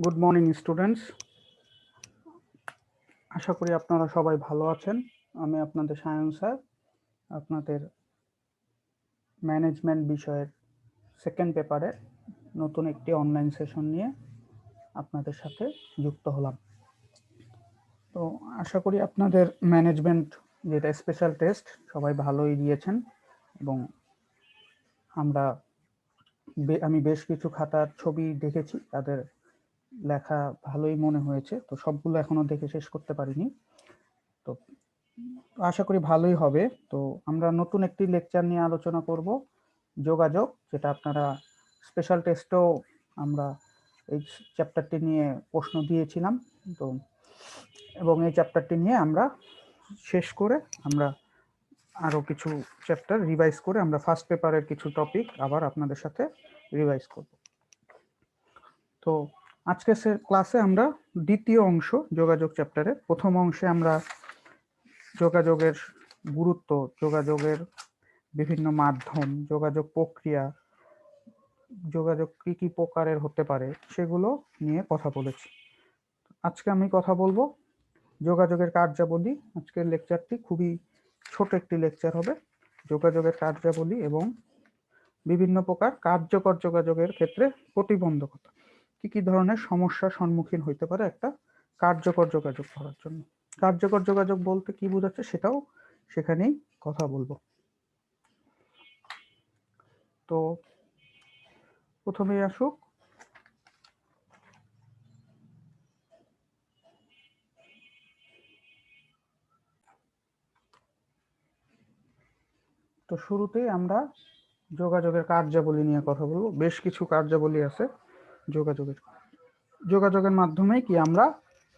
Good morning students. আশা করি আপনারা সবাই ভালো আছেন। আমি আপনাদের সায়ন স্যার, আপনাদের ম্যানেজমেন্ট বিষয়ের সেকেন্ড পেপারে নতুন একটি অনলাইন সেশন নিয়ে আপনাদের সাথে যুক্ত হলাম। তো আশা করি আপনাদের ম্যানেজমেন্ট যেটা স্পেশাল টেস্ট সবাই ভালোই দিয়েছেন এবং আমি বেশ কিছু খাতার ছবি দেখেছি, তাদের লেখা ভালোই মনে হয়েছে। তো সবগুলো এখনো দেখে শেষ করতে পারিনি, তো আশা করি ভালোই হবে। তো আমরা নতুন একটি লেকচার নিয়ে আলোচনা করব, যোগাযোগ, যেটা আপনারা স্পেশাল টেস্টেও আমরা এই চ্যাপ্টারটি নিয়ে প্রশ্ন দিয়েছিলাম। তো এবং এই চ্যাপ্টারটি নিয়ে আমরা শেষ করে আমরা আরও কিছু চ্যাপ্টার রিভাইজ করে আমরা ফার্স্ট পেপারের কিছু টপিক আবার আপনাদের সাথে রিভাইজ করব। তো আজকে ক্লাসে আমরা দ্বিতীয় অংশ যোগাযোগ চ্যাপ্টারে প্রথম অংশে আমরা যোগাযোগের গুরুত্ব, যোগাযোগের বিভিন্ন মাধ্যম, যোগাযোগ প্রক্রিয়া, যোগাযোগ কি কি প্রকারের হতে পারে সেগুলো নিয়ে কথা বলেছি। আজকে আমি কথা বলবো যোগাযোগের কার্যাবলী। আজকের লেকচারটি খুবই ছোট একটি লেকচার হবে। যোগাযোগের কার্যাবলী এবং বিভিন্ন প্রকার কার্যকর যোগাযোগের ক্ষেত্রে প্রতিবন্ধকতা, কি কি ধরনের সমস্যার সম্মুখীন হইতে পারে একটা কার্যকর যোগাযোগ করার জন্য। কার্যকর যোগাযোগ বলতে কি বোঝাচ্ছে সেটাও সেখানেই কথা বলবো। তো প্রথমেই আসুক তো শুরুতেই আমরা যোগাযোগের কার্যাবলী নিয়ে কথা বলবো। বেশ কিছু কার্যাবলী আছে যোগাযোগের। যোগাযোগের মাধ্যমে কি আমরা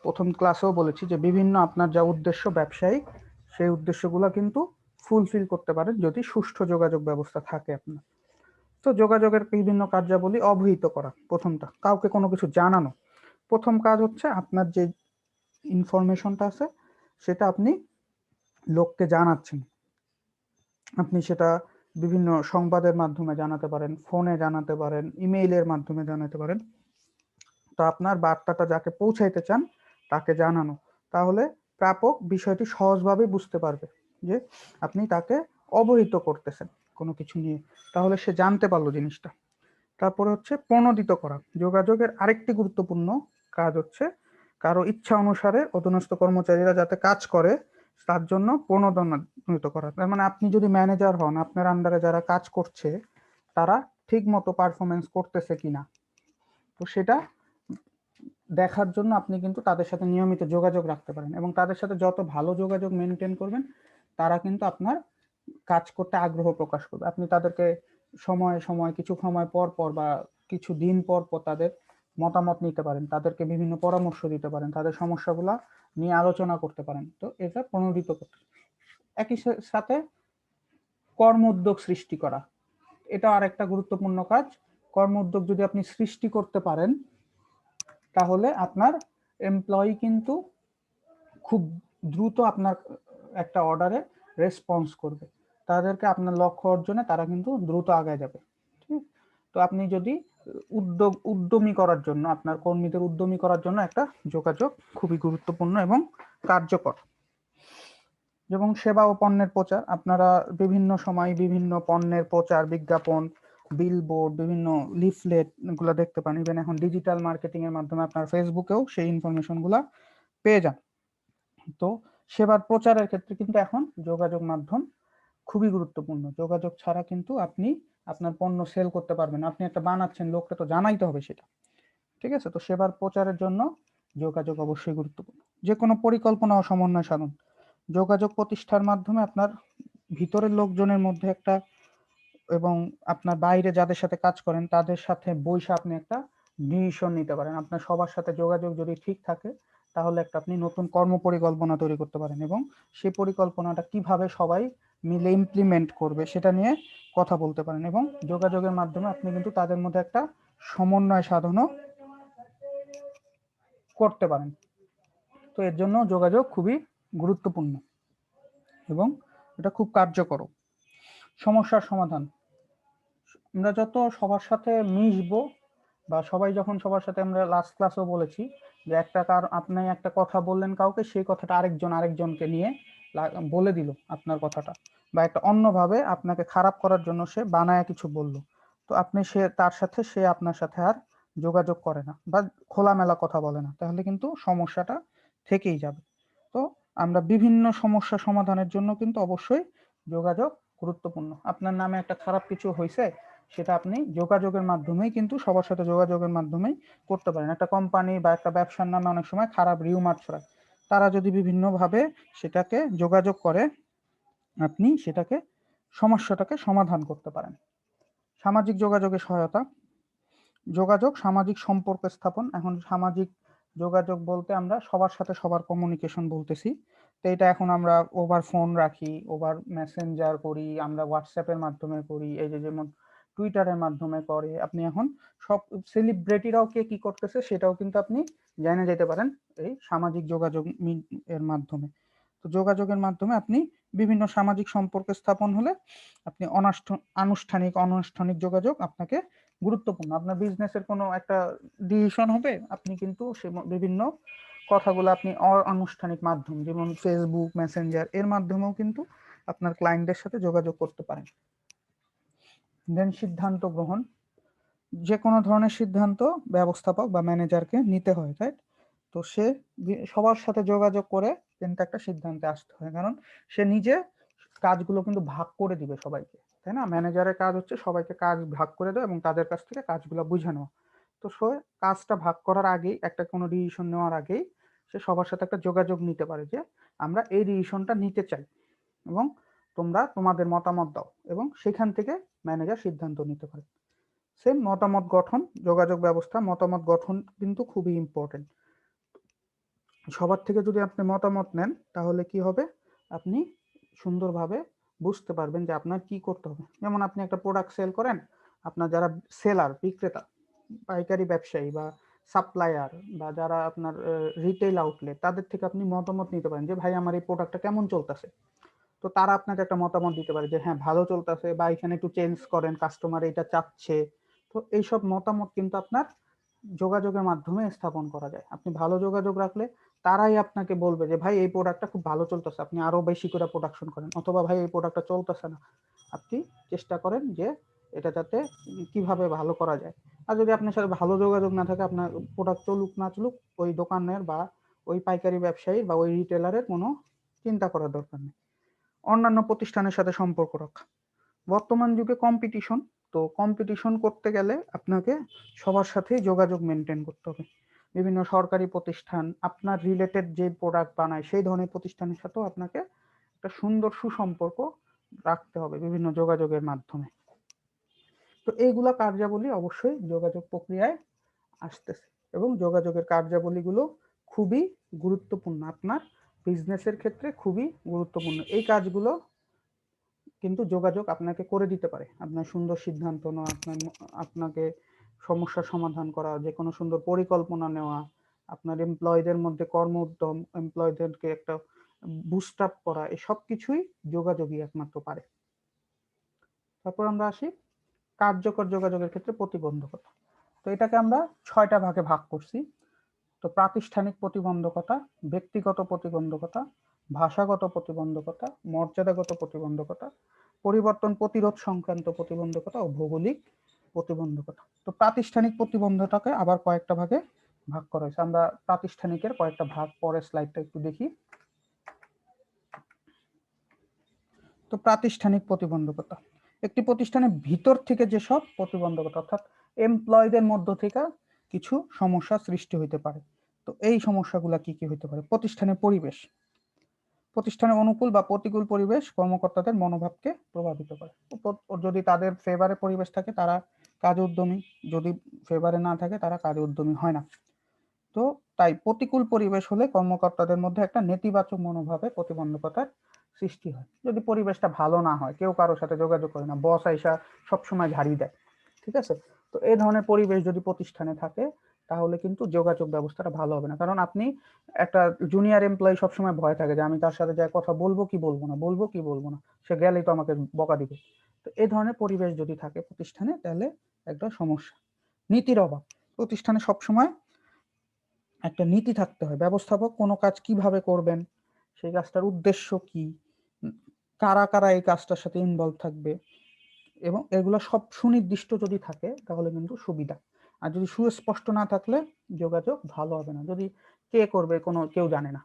প্রথম ক্লাসেও বলেছি যে বিভিন্ন আপনার যা উদ্দেশ্য ব্যবসায়িক, সেই উদ্দেশ্যগুলো কিন্তু ফুলফিল করতে পারেন যদি সুষ্ঠু যোগাযোগ ব্যবস্থা থাকে আপনার। তো যোগাযোগের বিভিন্ন কার্যাবলী, অবহিত করা প্রথমটা, কাউকে কোনো কিছু জানানো। প্রথম কাজ হচ্ছে আপনার যে ইনফরমেশনটা আছে সেটা আপনি লোককে জানাচ্ছেন। আপনি সেটা বিভিন্ন সংবাদের মাধ্যমে জানাতে পারেন, ফোনে জানাতে পারেন, ইমেইলের মাধ্যমে জানাতে পারেন। তো আপনার বার্তাটা যাকে পৌঁছাইতে চান তাকে জানানো, তাহলে প্রাপক বিষয়টি সহজভাবে বুঝতে পারবে যে আপনি তাকে অবহিত করতেছেন কোনো কিছু নিয়ে, তাহলে সে জানতে পারলো জিনিসটা। তারপরে হচ্ছে প্রণোদিত করা। যোগাযোগের আরেকটি গুরুত্বপূর্ণ কাজ হচ্ছে কারো ইচ্ছা অনুসারে অধীনস্থ কর্মচারীরা যাতে কাজ করে তার জন্য প্রণোদিত করা। তার মানে আপনি যদি ম্যানেজার হন, আপনার আন্ডারে যারা কাজ করছে তারা ঠিক মতো পারফরমেন্স করতেছে কিনা, তো সেটা দেখার জন্য আপনি কিন্তু তাদের সাথে নিয়মিত যোগাযোগ রাখতে পারেন এবং তাদের সাথে যত ভালো যোগাযোগ মেনটেন করবেন তারা কিন্তু আপনার কাজ করতে আগ্রহ প্রকাশ করবে। আপনি তাদেরকে সময় সময় কিছু সময় পর পর বা কিছু দিন পর পর তাদের মতামত নিতে পারেন, তাদেরকে বিভিন্ন পরামর্শ দিতে পারেন, তাদের সমস্যাগুলো নিয়ে আলোচনা করতে পারেন। তো এটা প্রণোদিত করতে। একই সাথে কর্ম উদ্যোগ সৃষ্টি করা, এটা আর একটা গুরুত্বপূর্ণ কাজ। কর্ম উদ্যোগ যদি আপনি সৃষ্টি করতে পারেন তাহলে আপনার এমপ্লয়ি কিন্তু খুব দ্রুত আপনার একটা অর্ডারে রেসপন্স করবে, তাদেরকে আপনার লক্ষ্য অর্জনে তারা কিন্তু দ্রুত আগায় যাবে। ঠিক, তো আপনি যদি উদ্যমী করার জন্য, আপনার কর্মীদের উদ্যমী করার জন্য একটা যোগাযোগ খুবই গুরুত্বপূর্ণ এবং কার্যকর। যেমন সেবা ও পণ্যের প্রচার, আপনারা বিভিন্ন সময় বিভিন্ন পণ্যের প্রচার, বিজ্ঞাপন, বিলবোর্ড, বিভিন্ন লিফলেট গুলো দেখতে পান। ইভেন এখন ডিজিটাল মার্কেটিং এর মাধ্যমে আপনার ফেসবুকেও সেই ইনফরমেশন গুলা পেয়ে যান। তো সেবার প্রচারের ক্ষেত্রে কিন্তু এখন যোগাযোগ মাধ্যম খুবই গুরুত্বপূর্ণ। যোগাযোগ ছাড়া কিন্তু আপনি আপনার পণ্য সেল করতে পারবেন। আপনি একটা বানাচ্ছেন, লোককে তো জানাইতে হবে সেটা। ঠিক আছে, তো সেবার প্রচারের জন্য যোগাযোগ অবশ্যই গুরুত্বপূর্ণ। যে কোনো পরিকল্পনা ও সমন্বয় সাধন, যোগাযোগ প্রতিষ্ঠার মাধ্যমে আপনার ভিতরের লোকজনের মধ্যে একটা এবং আপনার বাইরে যাদের সাথে কাজ করেন তাদের সাথে বইসা আপনি একটা ডিসিশন নিতে পারেন। আপনার সবার সাথে যোগাযোগ যদি ঠিক থাকে তাহলে একটা আপনি নতুন কর্ম পরিকল্পনা তৈরি করতে পারেন এবং সেই পরিকল্পনাটা কিভাবে সবাই মিলে ইমপ্লিমেন্ট করবে সেটা নিয়ে কথা বলতে পারেন এবং যোগাযোগের মাধ্যমে আপনি কিন্তু তাদের মধ্যে একটা সমন্বয় সাধনও করতে পারেন। তো এর জন্য যোগাযোগ খুবই গুরুত্বপূর্ণ এবং এটা খুব কার্যকর। সমস্যার সমাধান, আমরা যত সবার সাথে মিশবো বা সবাই যখন সবার সাথে, আমরা লাস্ট ক্লাসেও বলেছি যে আপনি একটা কথা বললেন কাউকে, সেই কথাটা আরেকজনকে নিয়ে বলে দিল আপনার কথাটা, বা একটা অন্যভাবে আপনাকে খারাপ করার জন্য সে বানায় কিছু বলল, তো আপনি সে আপনার সাথে আর যোগাযোগ করে না বা খোলামেলা কথা বলে না, তাহলে কিন্তু সমস্যাটা থেকেই যাবে। তো আমরা বিভিন্ন সমস্যা সমাধানের জন্য কিন্তু অবশ্যই যোগাযোগ গুরুত্বপূর্ণ। আপনার নামে একটা খারাপ কিছু হয়েছে, সেটা আপনি যোগাযোগের মাধ্যমেই কিন্তু সবার সাথে যোগাযোগের মাধ্যমেই করতে পারেন। একটা কোম্পানি বা একটা ব্যবসার নামে অনেক সময় খারাপ রিউমার ছড়ায়, তারা যদি বিভিন্নভাবে সেটাকে যোগাযোগ করে, আপনি সেটাকে সমস্যাটাকে সমাধান করতে পারেন। সামাজিক যোগাযোগের সহায়তা, যোগাযোগ সামাজিক সম্পর্ক স্থাপন। এখন সামাজিক যোগাযোগ বলতে আমরা সবার সাথে সবার কমিউনিকেশন বলতেছি। তো এটা এখন আমরা ওভার ফোন রাখি, ওভার মেসেঞ্জার করি, আমরা হোয়াটসঅ্যাপের মাধ্যমে করি, এই যে যেমন টুইটারের মাধ্যমে করে। আপনি এখন সব সেলিব্রিটিরাও কে কি করতেছে সেটাও কিন্তু আপনি জেনে যেতে পারেন এই সামাজিক যোগাযোগ এর মাধ্যমে। তো যোগাযোগের মাধ্যমে আপনি বিভিন্ন সামাজিক সম্পর্ক স্থাপন হলে আপনি অনানুষ্ঠানিক যোগাযোগ আপনাকে গুরুত্বপূর্ণ। আপনার বিজনেসের কোনো একটা ডিসিশন হবে, আপনি কিন্তু বিভিন্ন কথাগুলো আপনি অনানুষ্ঠানিক মাধ্যম যেমন ফেসবুক, মেসেঞ্জার এর মাধ্যমেও কিন্তু আপনার ক্লায়েন্টদের সাথে যোগাযোগ করতে পারেন। দেন সিদ্ধান্ত গ্রহণ, যে কোনো ধরনের সিদ্ধান্ত ব্যবস্থাপক বা ম্যানেজারকে নিতে হয়, রাইট? তো সে সবার সাথে যোগাযোগ করে কিন্তু একটা সিদ্ধান্তে আসতে হয়, কারণ সে নিজে কাজগুলো কিন্তু ভাগ করে দিবে সবাইকে, তাই না? ম্যানেজারের কাজ হচ্ছে সবাইকে কাজ ভাগ করে দেওয়া এবং তাদের কাছ থেকে কাজগুলো বুঝে নেওয়া। তো সে কাজটা ভাগ করার আগেই, একটা কোনো ডিসিশন নেওয়ার আগেই সে সবার সাথে একটা যোগাযোগ নিতে পারে যে আমরা এই ডিসিশনটা নিতে চাই এবং তোমরা তোমাদের মতামত দাও, এবং সেখান থেকে ম্যানেজার সিদ্ধান্ত নিতে পারে। সেম মতামত গঠন, যোগাযোগ ব্যবস্থা মতামত গঠন কিন্তু খুবই ইম্পর্টেন্ট। সবার থেকে যদি আপনি মতামত নেন তাহলে কি হবে, আপনি সুন্দরভাবে বুঝতে পারবেন যে আপনার কি করতে হবে। যেমন আপনি একটা প্রোডাক্ট সেল করেন, আপনার যারা সেলার, বিক্রেতা, পাইকারি ব্যবসায়ী বা সাপ্লায়ার বা যারা আপনার রিটেল আউটলেট, তাদের থেকে আপনি মতামত নিতে পারেন যে ভাই আমার এই প্রোডাক্টটা কেমন চলতেছে। তো তারা আপনাকে একটা মতামত দিতে পারে যে হ্যাঁ ভালো চলতেছে, বা এখানে একটু চেঞ্জ করেন, কাস্টমার এটা চাচ্ছে। তো এইসব মতামত কিন্তু আপনার যোগাযোগের মাধ্যমে স্থাপন করা যায়। আপনি ভালো যোগাযোগ রাখলে তারাই আপনাকে বলবে যে ভাই এই প্রোডাক্টটা খুব ভালো চলতেছে, আপনি আরো বেশি করে প্রোডাকশন করেন, অথবা ভাই এই প্রোডাক্টটা চলতেছে না, আপনি চেষ্টা করেন যে এটা যাতে কিভাবে ভালো করা যায়। আর যদি আপনার সাথে ভালো যোগাযোগ না থাকে, আপনার প্রোডাক্ট চলুক না চলুক, ওই দোকানের বা ওই পাইকারি ব্যবসায়ী বা ওই রিটেলারের কোনো চিন্তা করার দরকার নেই। অন্যান্য প্রতিষ্ঠানের সাথে সম্পর্ক রক্ষা, বর্তমান যুগে কম্পিটিশন, তো কম্পিটিশন করতে গেলে আপনাকে সবার সাথেই যোগাযোগ মেনটেন করতে হবে। বিভিন্ন সরকারি প্রতিষ্ঠান, আপনার রিলেটেড যে প্রোডাক্ট বানায় সেই ধরনের প্রতিষ্ঠানের সাথেও আপনাকে একটা সুন্দর সুসম্পর্ক রাখতে হবে বিভিন্ন যোগাযোগের মাধ্যমে। তো এইগুলা কার্যাবলী অবশ্যই যোগাযোগ প্রক্রিয়ায় আসতেছে, এবং যোগাযোগের কার্যাবলীগুলো খুবই গুরুত্বপূর্ণ, আপনার বিজনেসের ক্ষেত্রে খুবই গুরুত্বপূর্ণ। এই কাজগুলো কিন্তু যোগাযোগ আপনাকে করে দিতে পারে। আপনার সুন্দর সিদ্ধান্ত নেওয়া, আপনাকে সমস্যার সমাধান করা, যে কোনো সুন্দর পরিকল্পনা নেওয়া, আপনার এমপ্লয়ীদের মধ্যে কর্ম উদ্যম, এমপ্লয়ীদেরকে একটা বুস্ট আপ করা, এই সব কিছুই যোগাযোগই একমাত্র পারে। তারপর আমরা আসি কার্যকর যোগাযোগের ক্ষেত্রে প্রতিবন্ধকতা। তো এটাকে আমরা 6টা ভাগে ভাগ করছি। তো প্রাতিষ্ঠানিক প্রতিবন্ধকতা, ব্যক্তিগত প্রতিবন্ধকতা, ভাষাগত প্রতিবন্ধকতা, মর্যাদাগত প্রতিবন্ধকতা, পরিবর্তন প্রতিরোধ সংক্রান্ত প্রতিবন্ধকতা ও ভৌগোলিক প্রতিবন্ধকতা। তো প্রাতিষ্ঠানিক প্রতিবন্ধকতাকে আবার কয়েকটা ভাগে ভাগ করা হয়েছে। আমরা প্রাতিষ্ঠানিকের কয়েকটা ভাগ পরের স্লাইডটা একটু দেখি। তো প্রাতিষ্ঠানিক প্রতিবন্ধকতা, একটি প্রতিষ্ঠানের ভিতর থেকে যেসব প্রতিবন্ধকতা, অর্থাৎ এমপ্লয়ীদের মধ্য থেকে কিছু সমস্যা সৃষ্টি হইতে পারে। তো এই সমস্যাগুলো কি কি হইতে পারে? প্রতিষ্ঠানের পরিবেশ, প্রতিষ্ঠানের অনুকূল বা প্রতিকূল পরিবেশ কর্মকর্তাদের মনোভাবকে প্রভাবিত করে। যদি তাদের ফেভারে পরিবেশ থাকে তারা কাজে উদ্যমী, যদি ফেভারে না থাকে তারা কাজে উদ্যমী হয় না। তো তাই প্রতিকূল পরিবেশ হলে কর্মকর্তাদের মধ্যে একটা নেতিবাচক মনোভাবে প্রতিবন্ধকতার সৃষ্টি হয়। যদি পরিবেশটা ভালো না হয়, কেউ কারোর সাথে যোগাযোগ করে না, বস আইসা সবসময় ঝাড়ি দেয়, ঠিক আছে? তো এই ধরনের পরিবেশ যদি প্রতিষ্ঠানে থাকে তাহলে কিন্তু যোগাযোগ ব্যবস্থাটা ভালো হবে না। কারণ আপনি একটা জুনিয়র এমপ্লয়ি সবসময় ভয় থাকে যে আমি তার সাথে যা কথা বলবো কি বলবো না, বলবো কি বলবো না, সে গেলেই তো আমাকে বকা দিবে। তো এই ধরনের পরিবেশ যদি থাকে প্রতিষ্ঠানে তাহলে একটা সমস্যা। নীতির অভাব, প্রতিষ্ঠানে সবসময় একটা নীতি থাকতে হয়। ব্যবস্থাপক কোনো কাজ কিভাবে করবেন, সেই কাজটার উদ্দেশ্য কি, কারা কারা এই কাজটার সাথে ইনভলভ থাকবে, এবং এগুলো সব সুনির্দিষ্ট যদি থাকে তাহলে কিন্তু সুবিধা। আর যদি সুস্পষ্ট না থাকলে যোগাযোগ ভালো হবে না। যদি কে করবে কেউ জানে না,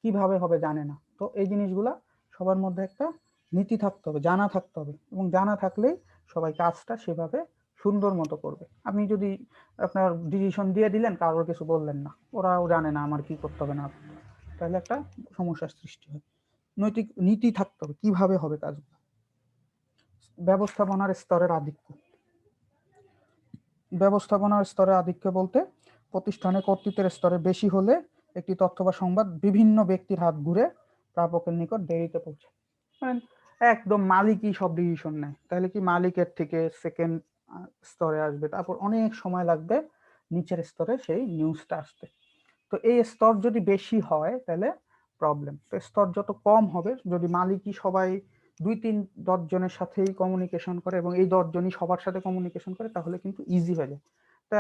কিভাবে হবে জানে না, তো এই জিনিসগুলা সবার মধ্যে একটা নীতি থাকতে হবে, জানা থাকতে হবে, এবং জানা থাকলেই সবাই কাজটা সেভাবে সুন্দর মতো করবে। আপনি যদি আপনার ডিসিশন দিয়ে দিলেন, কারোর কিছু বললেন না, ওরাও জানে না আমার কি করতে হবে না, তাহলে একটা সমস্যার সৃষ্টি হয়। নৈতিক নীতি থাকতে হবে কিভাবে হবে কাজগুলো। ব্যবস্থাপনার স্তরের আধিক্য। ব্যবস্থাপনার স্তরে আধিক্য বলতে প্রতিষ্ঠানে কর্তৃত্বের স্তরে বেশি হলে একটি তথ্য বা সংবাদ বিভিন্ন ব্যক্তির হাত ঘুরে প্রাপকের নিকট দেরিতে পৌঁছায়। মানে একদম মালিকই সব ডিসিশন নেয়, তাহলে কি মালিকের থেকে সেকেন্ড স্তরে আসবে, তারপর অনেক সময় লাগবে নিচের স্তরে সেই নিউজটা আসতে। তো এই স্তর যদি বেশি হয় তাহলে প্রবলেম। তো স্তর যত কম হবে, যদি মালিকই সবাই 2-3-10 জনের সাথেই কমিউনিকেশন করে এবং এই 10 জনই সবার সাথে কমিউনিকেশন করে, তাহলে কিন্তু ইজি হয়ে যায়। তা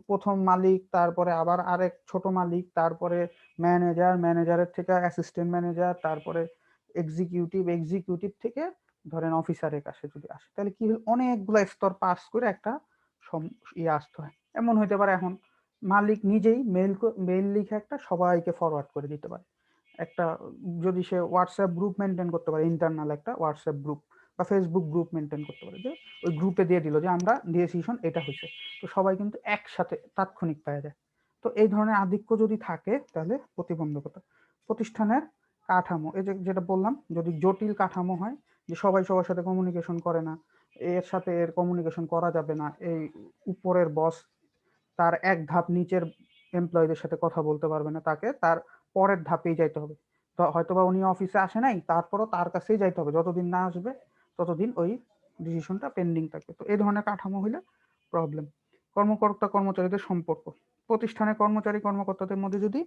প্রথম মালিক, তারপরে আবার আরেক ছোট মালিক, তারপরে ম্যানেজারের থেকে অ্যাসিস্ট্যান্ট ম্যানেজার, তারপরে এক্সিকিউটিভ থেকে ধরেন অফিসারের কাছে যদি আসে, তাহলে কি অনেকগুলো স্তর পাস করে একটা আসতে হয়। এমন হইতে পারে এখন মালিক নিজেই মেইল লিখে একটা সবাইকে ফরওয়ার্ড করে দিতে পারে। একটা যদি সে হোয়াটসঅ্যাপ গ্রুপ মেনটেন করতে পারে, ইন্টারনাল একটা হোয়াটসঅ্যাপ গ্রুপ বা ফেসবুক গ্রুপ মেনটেন করতে পারে, যে ওই গ্রুপে দিয়ে দিল যে আমরা ডিসিশন এটা হয়েছে, তো সবাই কিন্তু একসাথে তাৎক্ষণিক পাওয়া যায়। তো এই ধরনের আধিক্য যদি থাকে তাহলে প্রতিবন্ধকতা। প্রতিষ্ঠানের কাঠামো, এই যে যেটা বললাম, যদি জটিল কাঠামো হয়, যে সবাই সবার সাথে কমিউনিকেশন করে না, এর সাথে এর কমিউনিকেশন করা যাবে না, এই উপরের বস তার এক ধাপ নিচের এমপ্লয়ীদের সাথে কথা বলতে পারবে না, তাকে তার পরের ধাপেই যাইতে হবে। তো হয়তোবা উনি অফিসে আসে নাই, তারপরও তার কাছেই যাইতে হবে, যতদিন না আসবে ততদিন ওই ডিসিশনটা পেন্ডিং থাকবে। তো এই ধরনের কাঠামো হইলে প্রবলেম। কর্মকর্তা কর্মচারীদের সম্পর্ক। প্রতিষ্ঠানের কর্মচারী কর্মকর্তাদের মধ্যে যদি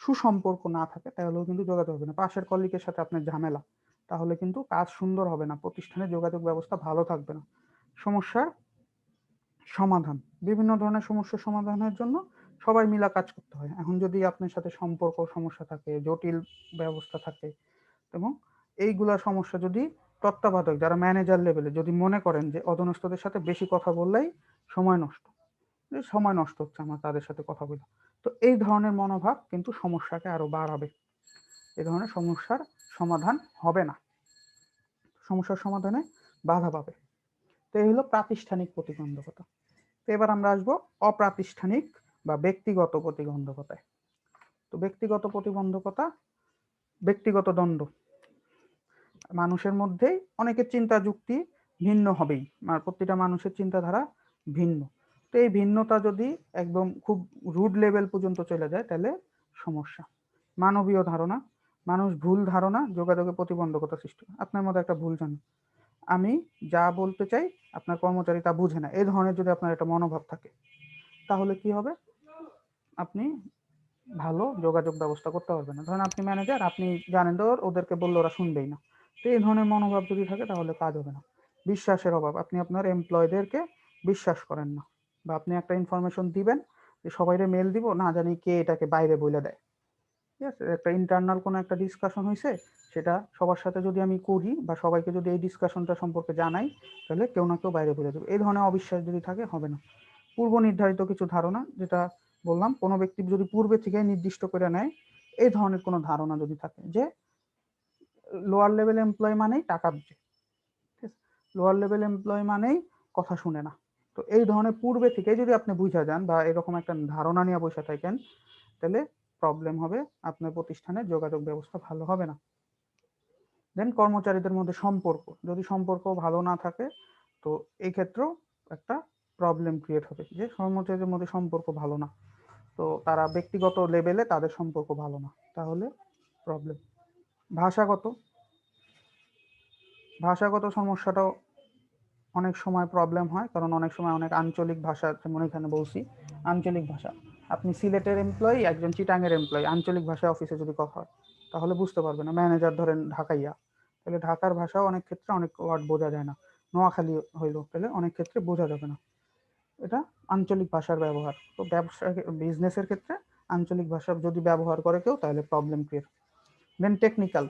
সুসম্পর্ক না থাকে তাহলেও কিন্তু যোগাযোগ হবে না। পাশের কলিগের সাথে আপনার ঝামেলা, তাহলে কিন্তু কাজ সুন্দর হবে না, প্রতিষ্ঠানের যোগাযোগ ব্যবস্থা ভালো থাকবে না। সমস্যার সমাধান। বিভিন্ন ধরনের সমস্যার সমাধানের জন্য সবাই মিলে কাজ করতে হয়। এখন যদি আপনার সাথে সম্পর্ক সমস্যা থাকে, জটিল ব্যবস্থা থাকে, এবং এইগুলা সমস্যা যদি তত্ত্বাবধায়ক যারা ম্যানেজার লেভেলে যদি মনে করেন যে অধস্তনদের সাথে বেশি কথা বললেই সময় নষ্ট, সময় নষ্ট হচ্ছে আমার তাদের সাথে কথা বলে, তো এই ধরনের মনোভাব কিন্তু সমস্যাকে আরো বাড়াবে। এই ধরনের সমস্যার সমাধান হবে না, সমস্যার সমাধানে বাধা পাবে। তো এই হলো প্রাতিষ্ঠানিক প্রতিবন্ধকতা। তো এবার আমরা আসবো অপ্রাতিষ্ঠানিক বা ব্যক্তিগত প্রতিবন্ধকতায়। তো ব্যক্তিগত প্রতিবন্ধকতা, ব্যক্তিগত দ্বন্দ্ব। মানুষের মধ্যেই অনেকের চিন্তা যুক্তি ভিন্ন হবেই, প্রতিটা মানুষের চিন্তাধারা ভিন্ন। তো এই ভিন্নতা যদি একদম খুব রুড লেভেল পর্যন্ত চলে যায় তাহলে সমস্যা। মানবীয় ধারণা, মানুষ ভুল ধারণা যোগাযোগে প্রতিবন্ধকতা সৃষ্টি। আপনার মধ্যে একটা ভুল জানো, আমি যা বলতে চাই আপনার কর্মচারী তা বুঝে না, এই ধরনের যদি আপনার একটা মনোভাব থাকে, তাহলে কি হবে, আপনি ভালো যোগাযোগ ব্যবস্থা করতে পারবেন না। ধরেন আপনি ম্যানেজার, আপনি জানেন তো ওদেরকে বললে ওরা শুনবেই না, তো এই ধরনের মনোভাব যদি থাকে তাহলে কাজ হবে না। বিশ্বাসের অভাব, আপনি আপনার এমপ্লয়ীদেরকে বিশ্বাস করেন না, বা আপনি একটা ইনফরমেশন দিবেন যে সবাইরে মেল দিব, না জানি কে এটাকে বাইরে বলে দেয়। ঠিক আছে, একটা ইন্টারনাল কোনো একটা ডিসকাশন হয়েছে, সেটা সবার সাথে যদি আমি করি বা সবাইকে যদি এই ডিসকাশনটা সম্পর্কে জানাই, তাহলে কেউ না কেউ বাইরে বলে দেবে। এই ধরনের অবিশ্বাস যদি থাকে হবে না। পূর্ব নির্ধারিত কিছু ধারণা, যেটা বললাম, কোনো ব্যক্তি যদি পূর্বে থেকে নির্দিষ্ট করে নেয়, এই ধরনের কোনো ধারণা যদি থাকে যে লোয়ার লেভেল এমপ্লয় মানেই টাকা দিচ্ছে, ঠিক আছে, লোয়ার লেভেল এমপ্লয় মানেই কথা শুনে না, তো এই ধরনের পূর্বে থেকে যদি আপনি বুঝা যান বা এরকম একটা ধারণা নিয়ে বসে থাকেন, তাহলে প্রবলেম হবে, আপনার প্রতিষ্ঠানের যোগাযোগ ব্যবস্থা ভালো হবে না। দেন কর্মচারীদের মধ্যে সম্পর্ক, যদি সম্পর্ক ভালো না থাকে, তো এই ক্ষেত্রেও একটা প্রবলেম ক্রিয়েট হবে, যে কর্মচারীদের মধ্যে সম্পর্ক ভালো না, তো তারা ব্যক্তিগত লেভেলে তাদের সম্পর্ক ভালো না, তাহলে প্রবলেম। ভাষাগত, ভাষাগত সমস্যাটাও অনেক সময় প্রবলেম হয়, কারণ অনেক সময় অনেক আঞ্চলিক ভাষা, যেমন এখানে বলছি আঞ্চলিক ভাষা, আপনি সিলেটের এমপ্লয়ি, একজন চিটাঙের এমপ্লয়ি, আঞ্চলিক ভাষায় অফিসে যদি কথা হয় তাহলে বুঝতে পারবে না। ম্যানেজার ধরেন ঢাকাইয়া, তাহলে ঢাকার ভাষাও অনেক ক্ষেত্রে অনেক ওয়ার্ড বোঝা যায় না। নোয়াখালী হইলো, তাহলে অনেক ক্ষেত্রে বোঝা যাবে না। এটা আঞ্চলিক ভাষার ব্যবহার। তো ব্যবসা বিজনেসের ক্ষেত্রে আঞ্চলিক ভাষা যদি ব্যবহার করে কেউ তাহলে প্রবলেম ক্রিয়েট। দেন টেকনিক্যাল,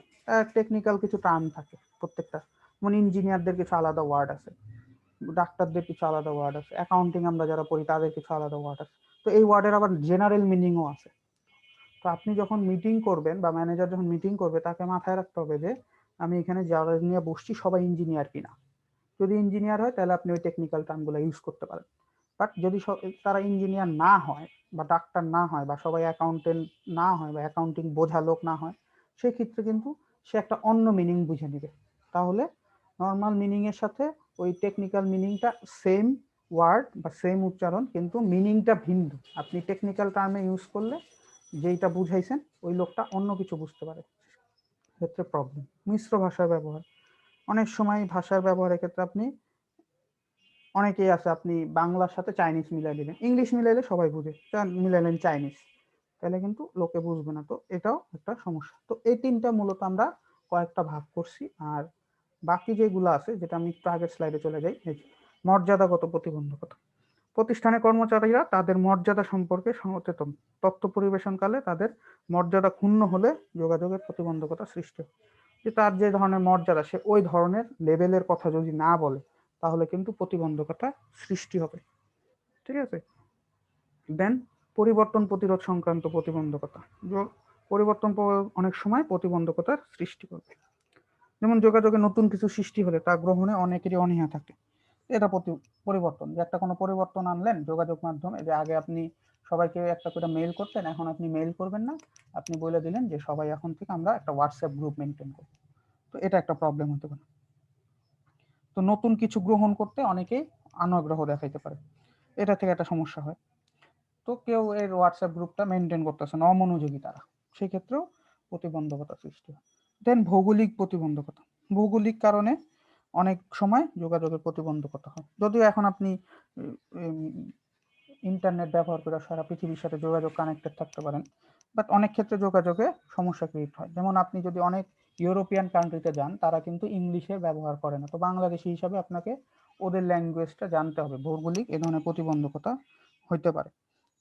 টেকনিক্যাল কিছু টার্ম থাকে প্রত্যেকটা, যেমন ইঞ্জিনিয়ারদের কিছু আলাদা ওয়ার্ড আছে, ডাক্তারদের কিছু আলাদা ওয়ার্ড আছে, অ্যাকাউন্টিং আমরা যারা পড়ি তাদের কিছু আলাদা ওয়ার্ড আছে। তো এই ওয়ার্ডের আবার জেনারেল মিনিংও আছে। তো আপনি যখন মিটিং করবেন বা ম্যানেজার যখন মিটিং করবে তাকে মাথায় রাখতে হবে যে আমি এখানে যারা নিয়ে বসছি সবাই ইঞ্জিনিয়ার কিনা। যদি ইঞ্জিনিয়ার হয় তাহলে আপনি ওই টেকনিক্যাল টার্মগুলো ইউজ করতে পারেন। বাট যদি তারা ইঞ্জিনিয়ার না হয় বা ডাক্তার না হয় বা সবাই অ্যাকাউন্টেন্ট না হয় বা অ্যাকাউন্টিং বোঝা লোক না হয়, সেক্ষেত্রে কিন্তু সে একটা অন্য মিনিং বুঝে নেবে। তাহলে নর্মাল মিনিংয়ের সাথে ওই টেকনিক্যাল মিনিংটা সেম ওয়ার্ড বা সেম উচ্চারণ, কিন্তু মিনিংটা ভিন্ন। আপনি টেকনিক্যাল টার্মে ইউজ করলে যেইটা বুঝাইছেন ওই লোকটা অন্য কিছু বুঝতে পারে, ক্ষেত্রে প্রবলেম। মিশ্র ভাষার ব্যবহার, অনেক সময় ভাষার ব্যবহারের ক্ষেত্রে আপনি অনেকেই আছে, আপনি বাংলার সাথে চাইনিজ মিলাই দিলেন, ইংলিশ মিলাইলে সবাই বুঝে, মিলাইলেন চাইনিজ, তাহলে কিন্তু লোকে বুঝবে না। তো এটাও একটা সমস্যা। তো এই তিনটা মূলত আমরা কয়েকটা ভাগ করছি। আর বাকি যেগুলো আছে, যেটা আমি একটু আগের স্লাইডে চলে যাই, মর্যাদাগত প্রতিবন্ধকতা। প্রতিষ্ঠানে কর্মচারীরা তাদের মর্যাদা সম্পর্কে সচেতন। তথ্য পরিবেশনকালে তাদের মর্যাদা ক্ষুণ্ণ হলে যোগাযোগের প্রতিবন্ধকতা সৃষ্টি হয়। যে তার যে ধরনের মর্যাদা, সে ওই ধরনের লেভেলের কথা যদি না বলে তাহলে কিন্তু প্রতিবন্ধকতা সৃষ্টি হবে। ঠিক আছে। দেন পরিবর্তন প্রতিরোধ সংক্রান্ত প্রতিবন্ধকতা। পরিবর্তন অনেক সময় প্রতিবন্ধকতার সৃষ্টি করবে। যেমন যোগাযোগে নতুন কিছু সৃষ্টি হলে তা গ্রহণে অনেকেরই অনীহা থাকে। এটা পরিবর্তন, যে একটা কোনো পরিবর্তন আনলেন যোগাযোগ মাধ্যমে, যে আগে আপনি সবাইকে একটা করে মেইল করতেন, এখন আপনি মেইল করবেন না, আপনি বলে দিলেন যে সবাই এখন থেকে আমরা একটা হোয়াটসঅ্যাপ গ্রুপ মেনটেন করব। তো এটা একটা প্রবলেম হতে পারে। তো নতুন কিছু গ্রহণ করতে অনেকেই অনাগ্রহ দেখাইতে পারে, এটা থেকে একটা সমস্যা হয়। তো কেউ এর হোয়াটসঅ্যাপ গ্রুপটা মেনটেন করতেছে না, অমনোযোগী তারা, সেক্ষেত্রেও প্রতিবন্ধকতা সৃষ্টি হয়। দেন ভৌগোলিক প্রতিবন্ধকতা। ভৌগোলিক কারণে অনেক সময় যোগাযোগের প্রতিবন্ধকতা হয়। যদিও এখন আপনি ইন্টারনেট ব্যবহার করে সারা পৃথিবীর সাথে যোগাযোগ কানেক্টেড থাকতে পারেন, বাট অনেক ক্ষেত্রে যোগাযোগে সমস্যা ক্রিয়েট হয়। যেমন আপনি যদি অনেক ইউরোপিয়ান কান্ট্রিতে যান, তারা কিন্তু ইংলিশের ব্যবহার করে না। তো বাংলাদেশি হিসাবে আপনাকে ওদের ল্যাঙ্গুয়েজটা জানতে হবে। ভৌগোলিক এ ধরনের প্রতিবন্ধকতা হইতে পারে।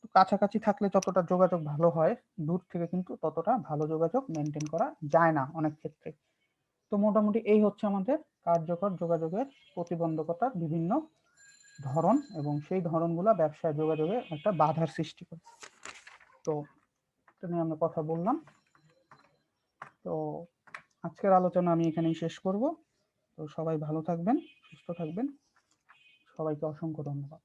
তো কাছাকাছি থাকলে যতটা যোগাযোগ ভালো হয়, দূর থেকে কিন্তু ততটা ভালো যোগাযোগ মেনটেন করা যায় না অনেক ক্ষেত্রে। তো মোটামুটি এই হচ্ছে আমাদের কার্যকর যোগাযোগের প্রতিবন্ধকতার বিভিন্ন ধরন, এবং সেই ধরনগুলো ব্যবসায় যোগাযোগে একটা বাধার সৃষ্টি করে। তো এটা নিয়ে আমরা কথা বললাম। তো আজকের আলোচনা আমি এখানেই শেষ করব। তো সবাই ভালো থাকবেন, সুস্থ থাকবেন, সবাইকে অসংখ্য ধন্যবাদ।